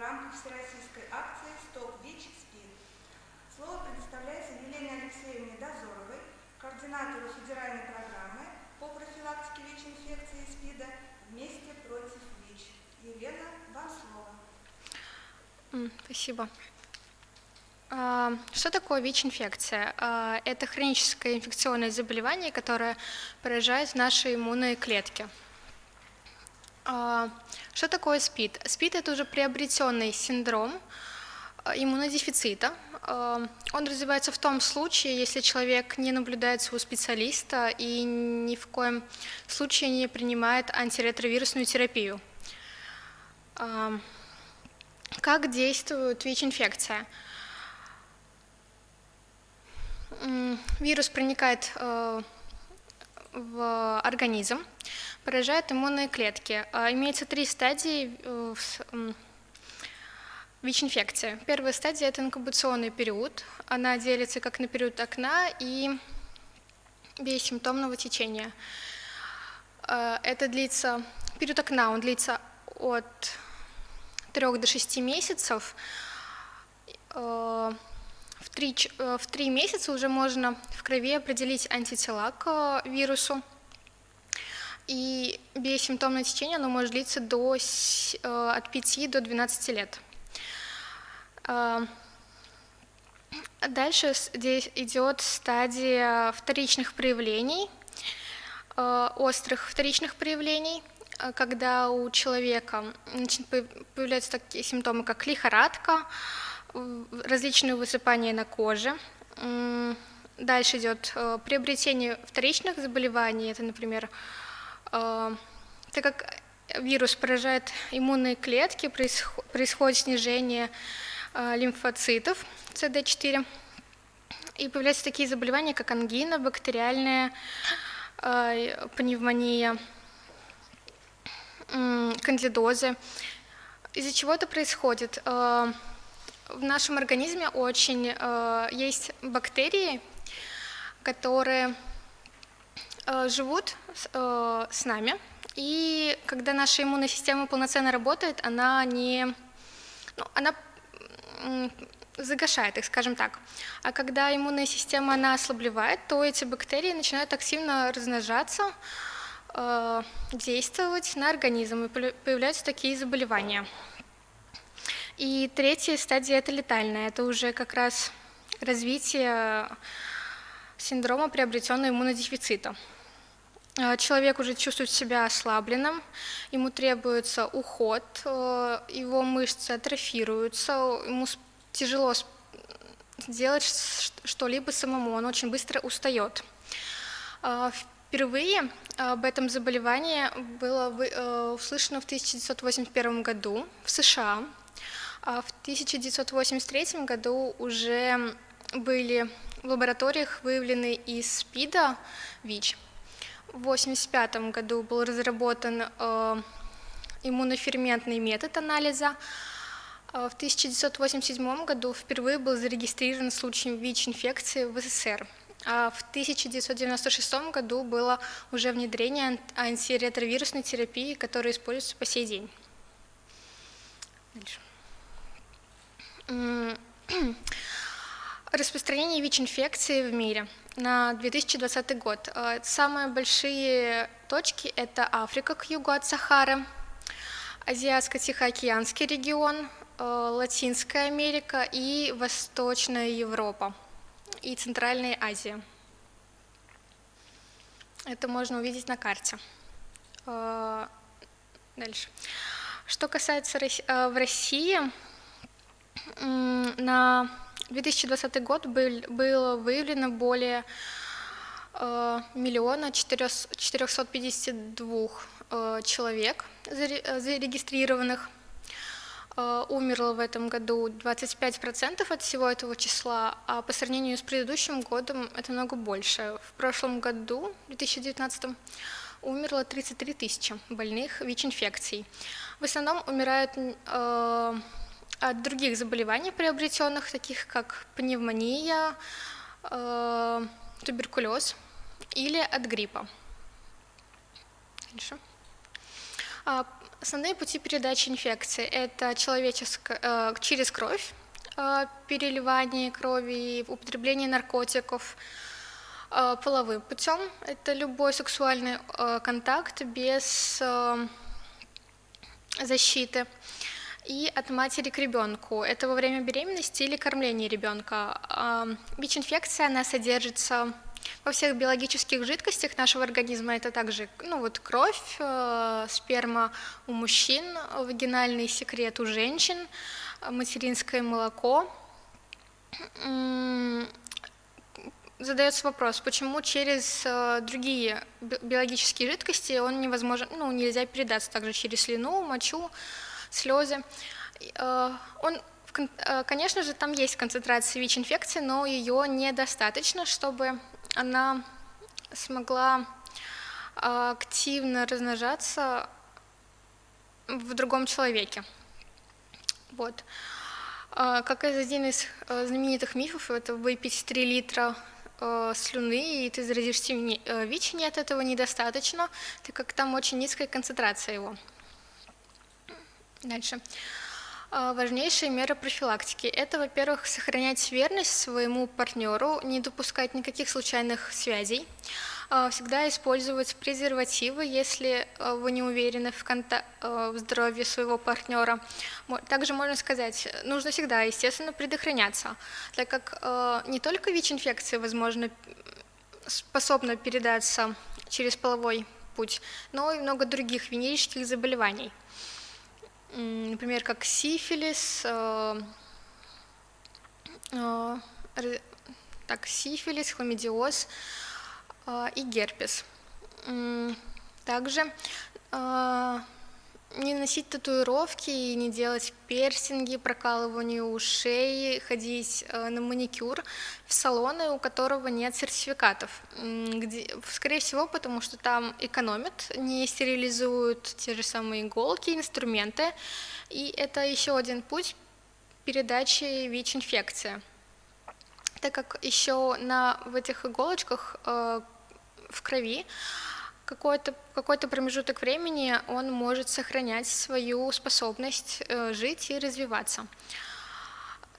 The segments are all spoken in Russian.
рамках всероссийской акции «Стоп ВИЧ-СПИД». Слово предоставляется Елене Алексеевне Дозоровой, координатору федеральной программы по профилактике ВИЧ-инфекции и СПИДа «Вместе против ВИЧ». Елена, вам слово. Спасибо. Что такое ВИЧ-инфекция? Это хроническое инфекционное заболевание, которое поражает наши иммунные клетки. Что такое СПИД? СПИД – это уже приобретенный синдром иммунодефицита. Он развивается в том случае, если человек не наблюдается у специалиста и ни в коем случае не принимает антиретровирусную терапию. Как действует ВИЧ-инфекция? Вирус проникает в организм, поражает иммунные клетки. Имеется 3 стадии ВИЧ-инфекции. Первая стадия – это инкубационный период. Она делится как на период окна и бессимптомного течения. Период окна, он длится от 3 до 6 месяцев. В 3 месяца уже можно в крови определить антитела к вирусу. И бессимптомное течение оно может длиться от 5 до 12 лет. Дальше здесь идет стадия вторичных проявлений, острых вторичных проявлений, когда у человека появляются такие симптомы, как лихорадка, различные высыпания на коже. Дальше идет приобретение вторичных заболеваний. Это, например, так как вирус поражает иммунные клетки, происходит снижение лимфоцитов CD4, и появляются такие заболевания, как ангина, бактериальная пневмония, кандидозы. Из-за чего это происходит? В нашем организме есть бактерии, которые живут с нами, и когда наша иммунная система полноценно работает, она загашает их, скажем так. А когда иммунная система она ослабевает, то эти бактерии начинают активно размножаться, действовать на организм, и появляются такие заболевания. И третья стадия – это летальная. Это уже как раз развитие синдрома приобретенного иммунодефицита. Человек уже чувствует себя ослабленным, ему требуется уход, его мышцы атрофируются, ему тяжело сделать что-либо самому, он очень быстро устает. Впервые об этом заболевании было услышано в 1981 году в США. А в 1983 году уже были в лабораториях выявлены из СПИДа ВИЧ. В 1985 году был разработан иммуноферментный метод анализа. В 1987 году впервые был зарегистрирован случай ВИЧ-инфекции в СССР. А в 1996 году было уже внедрение антиретровирусной терапии, которая используется по сей день. Дальше. Распространение ВИЧ-инфекции в мире на 2020 год. Самые большие точки – это Африка к югу от Сахары, Азиатско-Тихоокеанский регион, Латинская Америка и Восточная Европа и Центральная Азия. Это можно увидеть на карте. Дальше. Что касается в России, на 2020 год было выявлено более 1 452 000 человек зарегистрированных. Умерло в этом году 25% от всего этого числа, а по сравнению с предыдущим годом это много больше. В прошлом году, в 2019, умерло 33 000 больных ВИЧ-инфекцией. В основном умирают от других заболеваний приобретенных, таких как пневмония, туберкулез или от гриппа. Дальше. Основные пути передачи инфекции – это через кровь, переливание крови, употребление наркотиков, половым путем – это любой сексуальный контакт без защиты, и от матери к ребенку – это во время беременности или кормления ребенка. ВИЧ-инфекция, она содержится во всех биологических жидкостях нашего организма. Это также кровь, сперма у мужчин, вагинальный секрет у женщин, материнское молоко. Задается вопрос, почему через другие биологические жидкости он невозможен, нельзя передаться, также через слюну, мочу, слезы. Конечно же, там есть концентрация ВИЧ-инфекции, но ее недостаточно, чтобы она смогла активно размножаться в другом человеке. Вот. Как один из знаменитых мифов, это выпить 3 литра слюны, и ты заразишься ВИЧ. Нет, этого недостаточно, так как там очень низкая концентрация его. Дальше. Важнейшие меры профилактики – это, во-первых, сохранять верность своему партнеру, не допускать никаких случайных связей, всегда использовать презервативы, если вы не уверены в здоровье своего партнера. Также можно сказать, нужно всегда, естественно, предохраняться, так как не только ВИЧ-инфекция, возможно, способна передаться через половой путь, но и много других венерических заболеваний. Например, как сифилис, хламидиоз и герпес. Также не носить татуировки и не делать пирсинги, прокалывание ушей, ходить на маникюр в салоны, у которого нет сертификатов. Скорее всего, потому что там экономят, не стерилизуют те же самые иголки, инструменты. И это еще один путь передачи ВИЧ-инфекции. Так как еще в этих иголочках в крови какой-то промежуток времени он может сохранять свою способность жить и развиваться.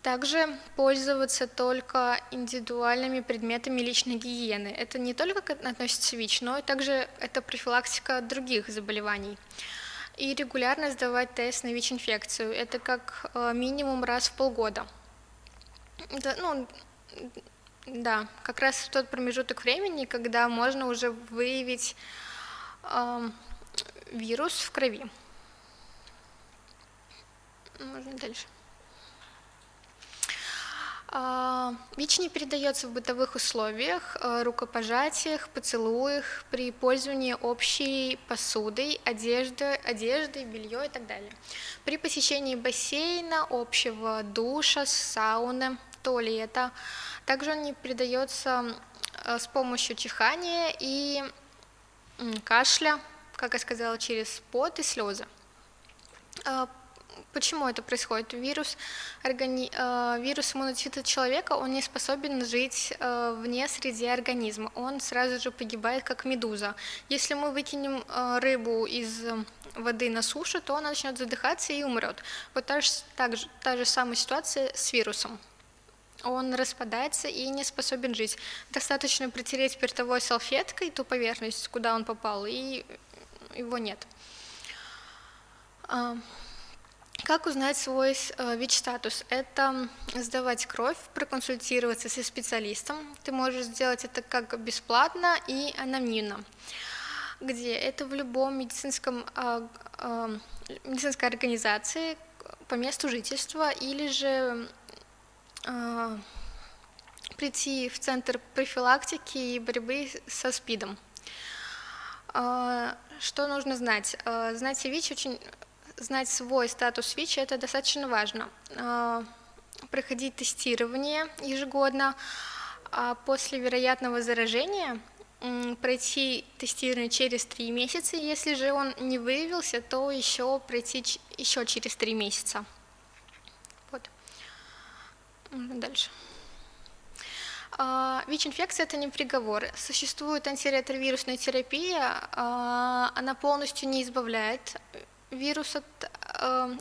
Также пользоваться только индивидуальными предметами личной гигиены. Это не только относится к ВИЧ, но и также это профилактика других заболеваний. И регулярно сдавать тест на ВИЧ-инфекцию. Это как минимум раз в полгода. Да, как раз в тот промежуток времени, когда можно уже выявить вирус в крови. Можно дальше. ВИЧ не передается в бытовых условиях, рукопожатиях, поцелуях, при пользовании общей посудой, одеждой, белье и так далее. При посещении бассейна, общего душа, сауны, туалета. Также он не передается с помощью чихания и кашля, как я сказала, через пот и слезы. Почему это происходит? Вирус иммуноцитов человека, он не способен жить вне среды организма, он сразу же погибает, как медуза. Если мы выкинем рыбу из воды на сушу, то она начнет задыхаться и умрет. Вот та же самая ситуация с вирусом. Он распадается и не способен жить. Достаточно протереть спиртовой салфеткой ту поверхность, куда он попал, и его нет. Как узнать свой ВИЧ-статус? Это сдавать кровь, проконсультироваться со специалистом. Ты можешь сделать это как бесплатно и анонимно. Где? Это в любом медицинской организации по месту жительства или же прийти в центр профилактики и борьбы со СПИДом. Что нужно знать? Знать свой статус ВИЧ – это достаточно важно. Проходить тестирование ежегодно, а после вероятного заражения пройти тестирование через 3 месяца. Если же он не выявился, то пройти еще через 3 месяца. Вот. Дальше. ВИЧ-инфекция – это не приговор. Существует антиретровирусная терапия, она полностью не избавляет вирус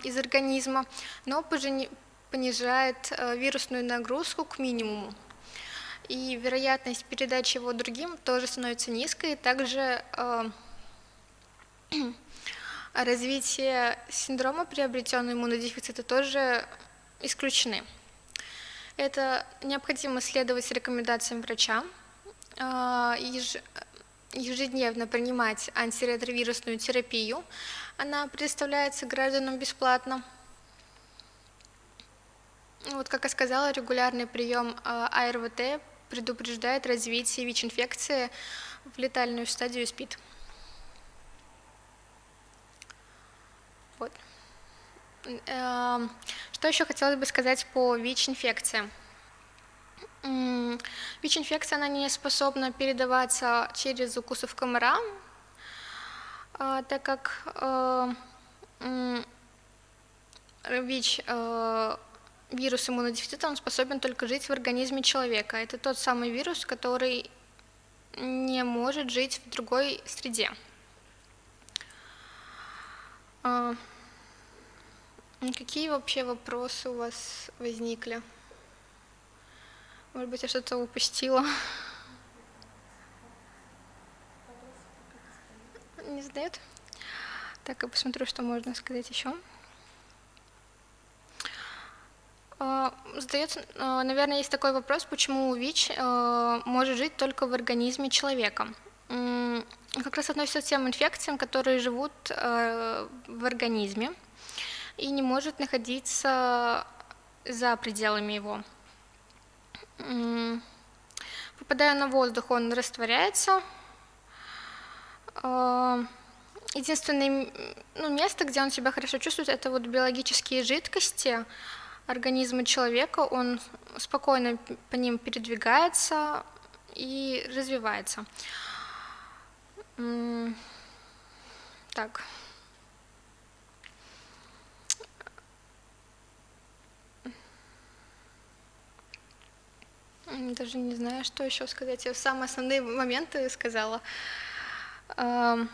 из организма, но понижает вирусную нагрузку к минимуму. И вероятность передачи его другим тоже становится низкой. Также развитие синдрома приобретенного иммунодефицита тоже исключены. Это необходимо следовать рекомендациям врача, ежедневно принимать антиретровирусную терапию. Она предоставляется гражданам бесплатно. Вот, как я сказала, регулярный прием АРВТ предупреждает развитие ВИЧ-инфекции в летальную стадию СПИД. Вот. Что еще хотелось бы сказать по ВИЧ-инфекции? ВИЧ-инфекция, она не способна передаваться через укусов комара, так как ВИЧ, вирус иммунодефицита, он способен только жить в организме человека. Это тот самый вирус, который не может жить в другой среде. Какие вообще вопросы у вас возникли? Может быть, я что-то упустила? Не задают? Так, я посмотрю, что можно сказать еще. Задается, наверное, есть такой вопрос, почему ВИЧ может жить только в организме человека. Как раз относится к тем инфекциям, которые живут в организме и не может находиться за пределами его. Попадая на воздух, он растворяется. Единственное место, где он себя хорошо чувствует, это вот биологические жидкости организма человека. Он спокойно по ним передвигается и развивается. Так. Даже не знаю, что еще сказать. Я самые основные моменты сказала. Он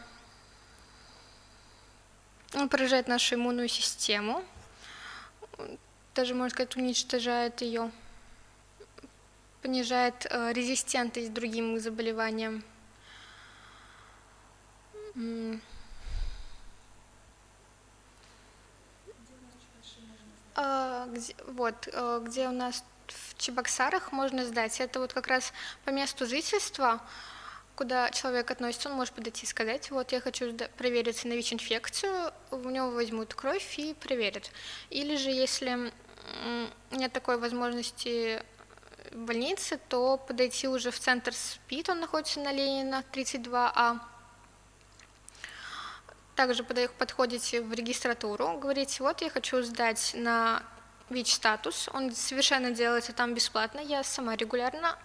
поражает нашу иммунную систему, даже, можно сказать, уничтожает ее, понижает резистентность к другим заболеваниям. Где у нас в Чебоксарах можно сдать, это вот как раз по месту жительства, куда человек относится, он может подойти и сказать, вот я хочу провериться на ВИЧ-инфекцию, у него возьмут кровь и проверят. Или же, если нет такой возможности в больнице, то подойти уже в центр СПИД, он находится на Ленина, 32А. Также подходите в регистратуру, говорите, вот я хочу сдать на ВИЧ-статус, он совершенно делается там бесплатно, я сама регулярно,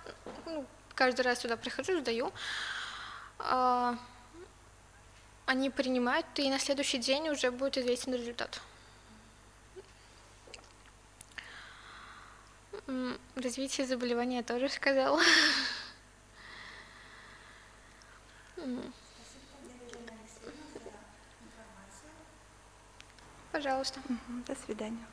каждый раз туда прихожу, сдаю. Они принимают, и на следующий день уже будет известен результат. Развитие заболевания я тоже сказала. Пожалуйста. До свидания.